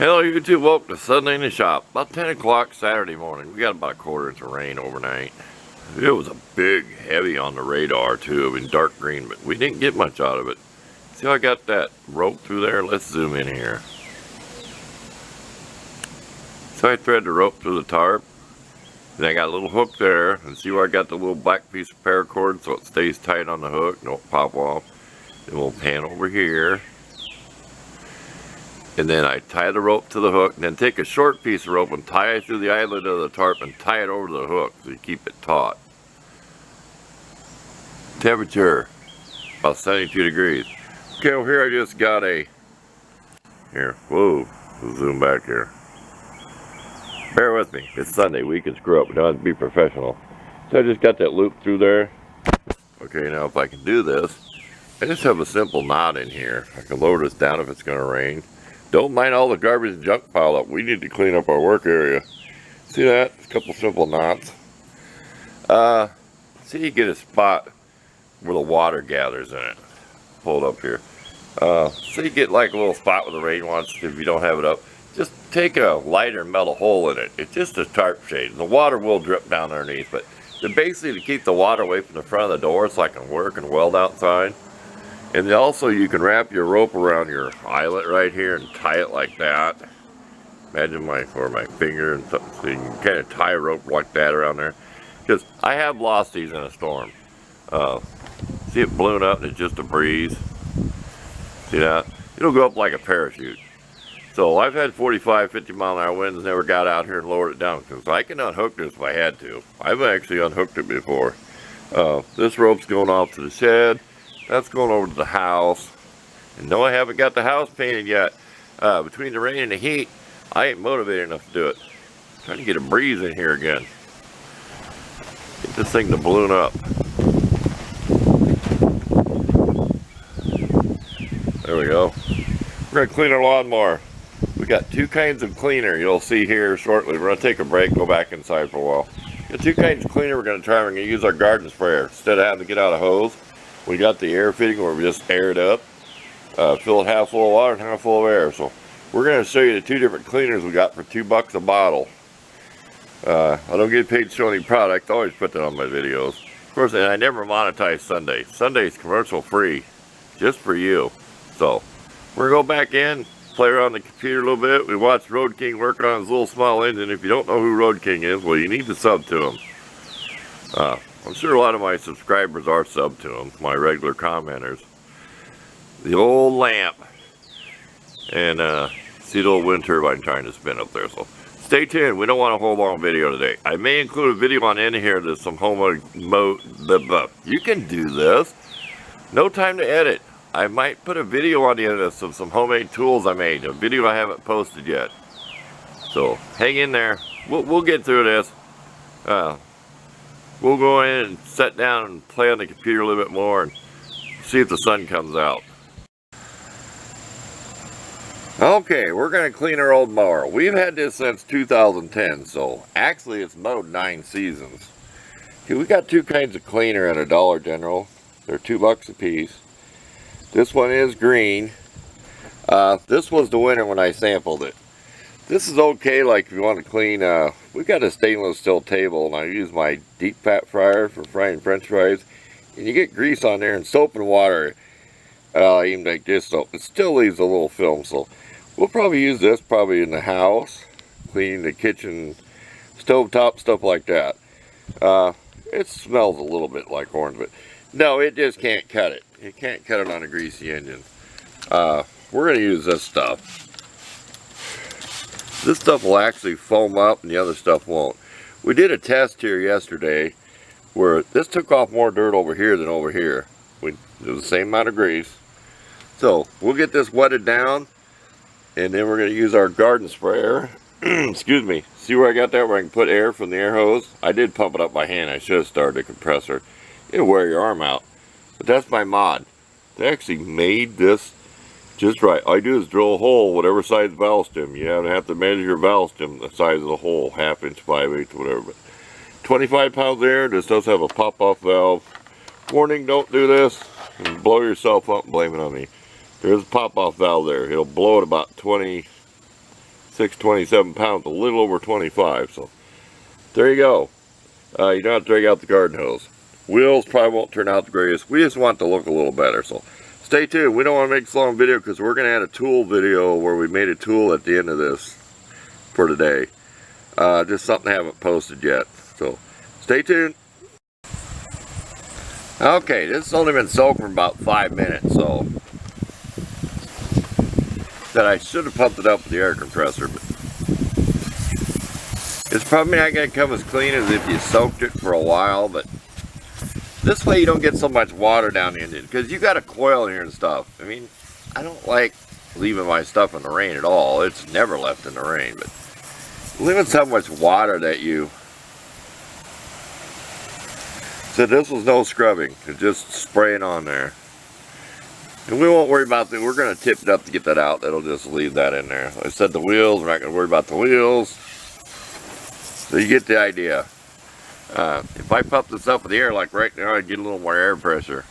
Hello YouTube, welcome to Sunday in the shop. About 10 o'clock Saturday morning. We got about a quarter inch of rain overnight. It was a big, heavy on the radar too, in dark green, but we didn't get much out of it. See how I got that rope through there? Let's zoom in here. So I thread the rope through the tarp. Then I got a little hook there, and see where I got the little black piece of paracord so it stays tight on the hook, don't pop off. Then we'll pan over here. And then I tie the rope to the hook, and then take a short piece of rope and tie it through the eyelet of the tarp and tie it over to the hook so you keep it taut. Temperature, about 72 degrees. Okay, over here I just got a, whoa, we'll zoom back here. Bear with me, it's Sunday, we can screw up, we don't have to be professional. So I just got that loop through there. Okay, now if I can do this, I just have a simple knot in here. I can lower this down if it's going to rain. Don't mind all the garbage and junk piled up. We need to clean up our work area. See that? A couple simple knots. See, you get a spot where the water gathers in it. Pull it up here. So you get like a little spot where the rain wants, if you don't have it up. Just take a lighter metal hole in it. It's just a tarp shade. The water will drip down underneath, but basically to keep the water away from the front of the door so I can work and weld outside. And then also you can wrap your rope around your eyelet right here and tie it like that. Imagine my finger and something, so you can kind of tie a rope like that around there. Because I have lost these in a storm. See it balloon up and it's just a breeze. See that? It'll go up like a parachute. So I've had 45, 50 mile an hour winds, never got out here and lowered it down. Because I can unhook this if I had to. I've actually unhooked it before. This rope's going off to the shed. That's going over to the house. And no, I haven't got the house painted yet. Between the rain and the heat, I ain't motivated enough to do it. I'm trying to get a breeze in here again. Get this thing to balloon up. There we go. We're going to clean our lawnmower. We got two kinds of cleaner you'll see here shortly. We're going to take a break, go back inside for a while. Got two kinds of cleaner we're going to try. We're going to use our garden sprayer. Instead of having to get out a hose, we got the air fitting where we just air it up, fill it half full of water and half full of air. So we're going to show you the two different cleaners we got for $2 a bottle. I don't get paid to show any product. I always put that on my videos. Of course, and I never monetize Sunday. Sunday's commercial free, just for you. So we're going to go back in, play around the computer a little bit. We watched Road King work on his little small engine. If you don't know who Road King is, well, you need to sub to him. I'm sure a lot of my subscribers are sub to them, my regular commenters. The old lamp. And see the old wind turbine trying to spin up there. So stay tuned. We don't want a whole long video today. I may include a video on in here that's some homemade you can do this. No time to edit. I might put a video on the end of some homemade tools I made. A video I haven't posted yet. So hang in there. We'll get through this. We'll go in and sit down and play on the computer a little bit more and see if the sun comes out. Okay, we're going to clean our old mower. We've had this since 2010, so actually it's mowed 9 seasons. Okay, we got two kinds of cleaner at a Dollar General. They're $2 a piece. This one is green. This was the winter when I sampled it. This is okay, like if you want to clean, we got a stainless steel table, and I use my deep fat fryer for frying french fries. And you get grease on there and soap and water, even like this soap. It still leaves a little film, so we'll probably use this probably in the house, cleaning the kitchen, stovetop, stuff like that. It smells a little bit like orange, but no, it just can't cut it. It can't cut it on a greasy engine. We're going to use this stuff. This stuff will actually foam up and the other stuff won't. We did a test here yesterday where this took off more dirt over here than over here. It was the same amount of grease. So we'll get this wetted down, and then we're going to use our garden sprayer. Excuse me. See where I got that where I can put air from the air hose? I did pump it up by hand. I should have started a compressor. It'll wear your arm out. But that's my mod. They actually made this just right. All you do is drill a hole, whatever size valve stem. You have to measure your valve stem, the size of the hole, 1/2 inch, 5/8, whatever. But 25 pounds there. This does have a pop-off valve. Warning, don't do this and blow yourself up and blame it on me. There's a pop-off valve there. It'll blow at about 20, 627 pounds, a little over 25. So there you go. You don't have to drag out the garden hose. Wheels probably won't turn out the greatest. We just want it to look a little better. So stay tuned. We don't want to make this long video because we're going to add a tool video where we made a tool at the end of this for today. Just something I haven't posted yet. So stay tuned. Okay, this has only been soaked for about 5 minutes, so that I should have pumped it up with the air compressor, but it's probably not going to come as clean as if you soaked it for a while, but this way you don't get so much water down the engine, because you got a coil in here and stuff. I mean, I don't like leaving my stuff in the rain at all. It's never left in the rain, but leaving so much water that you... So this was no scrubbing, it's just spraying on there. And we won't worry about that. We're going to tip it up to get that out. That'll just leave that in there. Like I said, the wheels, we're not going to worry about the wheels. So you get the idea. If I pump this up with the air like right now, I'd get a little more air pressure.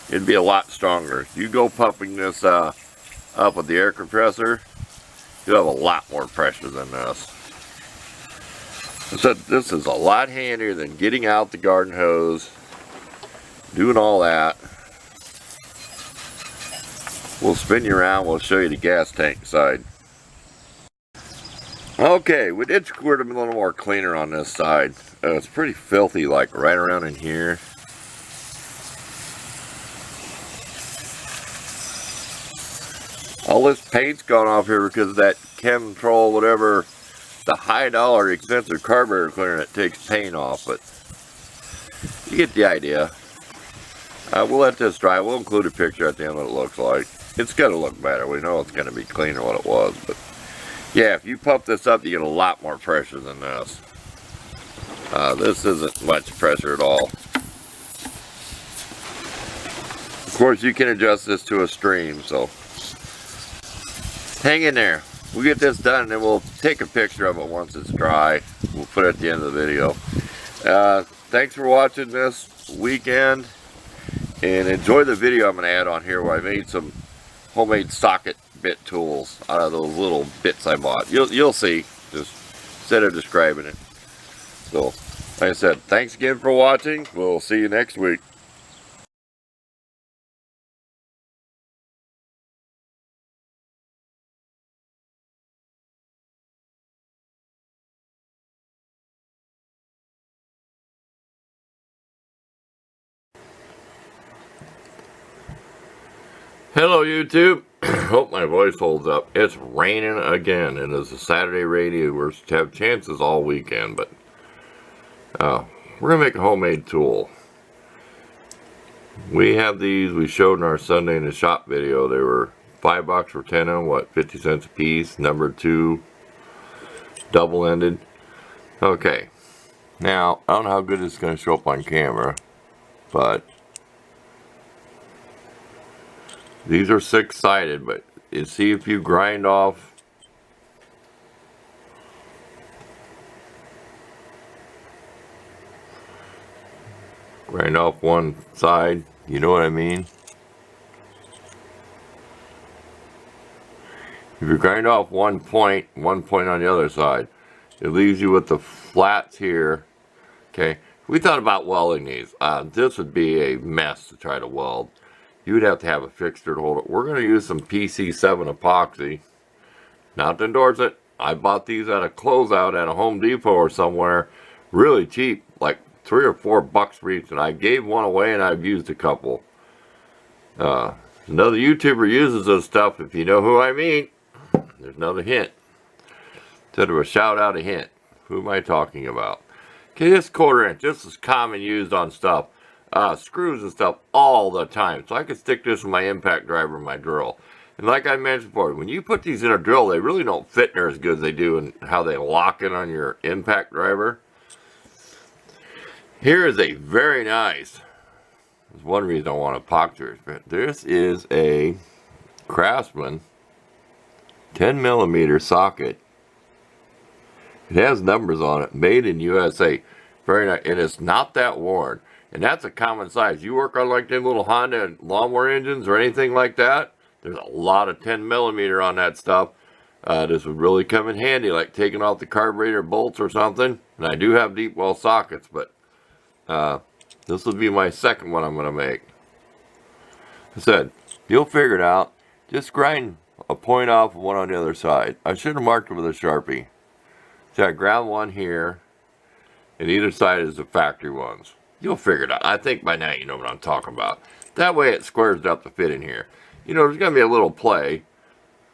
It'd be a lot stronger. If you go pumping this up with the air compressor, you'll have a lot more pressure than this. So this is a lot handier than getting out the garden hose, doing all that. We'll spin you around, we'll show you the gas tank side. Okay, we did squirt them a little more cleaner on this side. It's pretty filthy, like right around in here. All this paint's gone off here because of that Chemtrol, whatever, the high dollar expensive carburetor cleaner that takes paint off, but you get the idea. We'll let this dry. We'll include a picture at the end of what it looks like. It's going to look better. We know it's going to be cleaner than what it was, but yeah, if you pump this up, you get a lot more pressure than this. This isn't much pressure at all. Of course, you can adjust this to a stream, so hang in there. We'll get this done and then we'll take a picture of it once it's dry. We'll put it at the end of the video. Thanks for watching this weekend, and enjoy the video I'm going to add on here where I made some homemade socket bit tools out of those little bits I bought. You'll see, just instead of describing it. So, like I said, thanks again for watching. We'll see you next week. Hello YouTube. Hope my voice holds up. It's raining again, and it's a Saturday radio. We're to have chances all weekend, but we're gonna make a homemade tool. We have these. We showed in our Sunday in the shop video. They were $5 for 10 of them. What, 50 cents a piece? Number 2, double-ended. Okay. Now I don't know how good it's gonna show up on camera, but these are 6-sided, but you see if you grind off one side, you know what I mean? If you grind off one point on the other side, it leaves you with the flats here. Okay, we thought about welding these. This would be a mess to try to weld. You would have to have a fixture to hold it. We're going to use some PC7 epoxy. Not to endorse it. I bought these at a closeout at a Home Depot or somewhere. Really cheap. Like $3 or $4 for each. And I gave one away and I've used a couple. Another YouTuber uses this stuff. If you know who I mean. There's another hint. Instead of a shout out, a hint. Who am I talking about? Okay, this 1/4 inch. This is common used on stuff. Screws and stuff all the time. So I could stick this with my impact driver and my drill. And like I mentioned before, when you put these in a drill, they really don't fit near as good as they do in how they lock in on your impact driver. Here is a very nice, there's one reason I want to epoxy it. This is a Craftsman 10mm socket. It has numbers on it, made in USA. Very nice, and it's not that worn. And that's a common size. You work on like them little Honda lawnmower engines or anything like that, there's a lot of 10mm on that stuff. This would really come in handy, like taking off the carburetor bolts or something. And I do have deep well sockets, but this will be my second one I'm going to make. I said, you'll figure it out. Just grind a point off and one on the other side. I should have marked it with a Sharpie. So I ground one here, and either side is the factory ones. You'll figure it out. I think by now you know what I'm talking about. That way it squares up to fit in here. You know, there's going to be a little play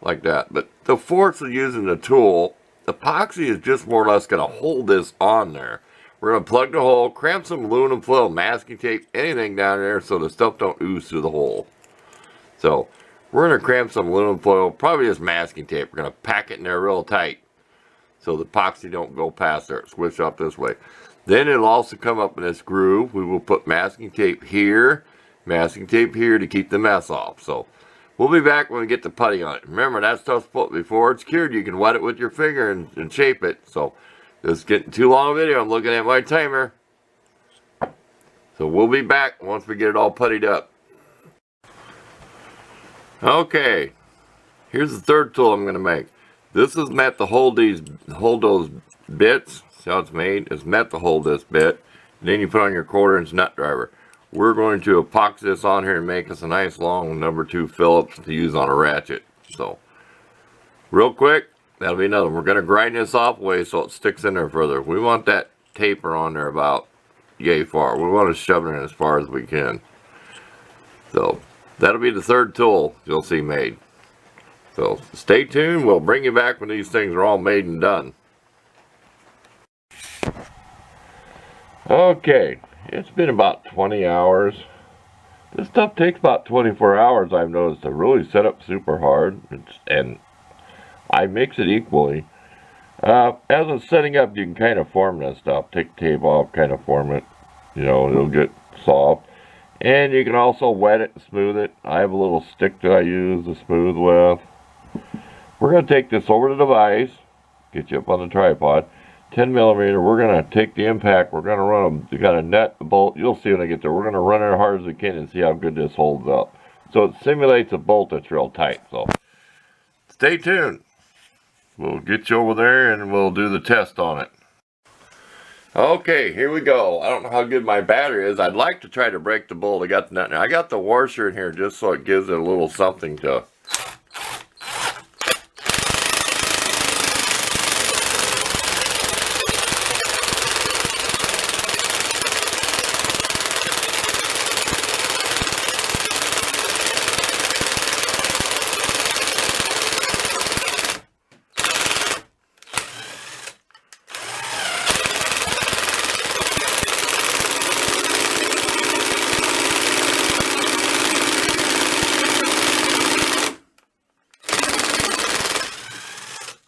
like that. But the force of using the tool, epoxy is just more or less going to hold this on there. We're going to plug the hole, cramp some aluminum foil, masking tape, anything down there so the stuff don't ooze through the hole. So we're going to cramp some aluminum foil, probably just masking tape. We're going to pack it in there real tight so the epoxy don't go past there. Switch up this way. Then it'll also come up in this groove. We will put masking tape here to keep the mess off. So we'll be back when we get the putty on it. Remember, that stuff's put before it's cured. You can wet it with your finger and shape it. So this is getting too long a video. I'm looking at my timer. So we'll be back once we get it all puttied up. Okay, here's the third tool I'm going to make. This is meant to hold those bits. See how it's made? It's meant to hold this bit. And then you put on your 1/4" nut driver. We're going to epoxy this on here and make us a nice long #2 Phillips to use on a ratchet. So, real quick, that'll be another one. We're going to grind this off way so it sticks in there further. We want that taper on there about yay far. We want to shove it in as far as we can. So, that'll be the third tool you'll see made. So, stay tuned. We'll bring you back when these things are all made and done. Okay, it's been about 20 hours. This stuff takes about 24 hours, I've noticed, to really set up super hard. And I mix it equally. As it's setting up, you can kind of form this stuff. Take the tape off, kind of form it. You know, it'll get soft. And you can also wet it and smooth it. I have a little stick that I use to smooth with. We're going to take this over to the device. Get you up on the tripod. 10mm, we're going to take the impact, we're going to run them, you got a net, a bolt, you'll see when I get there, we're going to run it as hard as we can and see how good this holds up. So it simulates a bolt that's real tight, so stay tuned. We'll get you over there and we'll do the test on it. Okay, here we go. I don't know how good my battery is. I'd like to try to break the bolt. I got the nut now. I got the washer in here just so it gives it a little something to...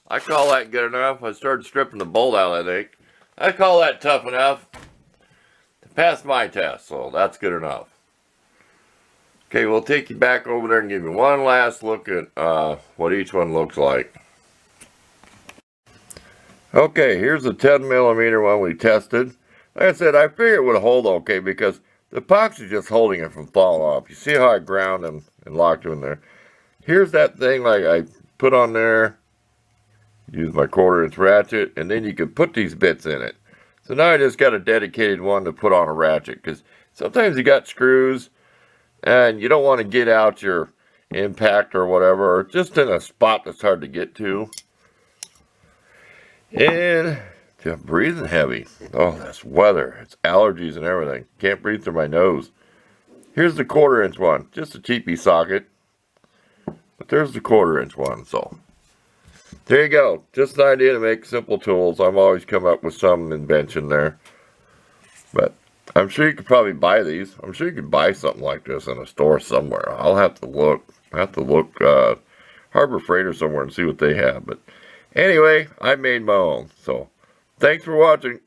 I call that good enough. I started stripping the bolt out, I think. I call that tough enough to pass my test, so that's good enough. Okay, we'll take you back over there and give you one last look at what each one looks like. Okay, here's the 10mm one we tested. Like I said, I figured it would hold okay because the epoxy is just holding it from falling off. You see how I ground them and locked them in there. Here's that thing like I put on there. Use my 1/4" ratchet, and then you can put these bits in it. So now I just got a dedicated one to put on a ratchet, because sometimes you got screws, and you don't want to get out your impact or whatever, or just in a spot that's hard to get to. And I'm breathing heavy. Oh, that's weather. It's allergies and everything. Can't breathe through my nose. Here's the 1/4" one, just a TP socket. But there's the 1/4" one, so... there you go. Just an idea to make simple tools. I've always come up with some invention there. But I'm sure you could probably buy these. I'm sure you could buy something like this in a store somewhere. I'll have to look. Harbor Freight or somewhere and see what they have. But anyway, I made my own. So thanks for watching.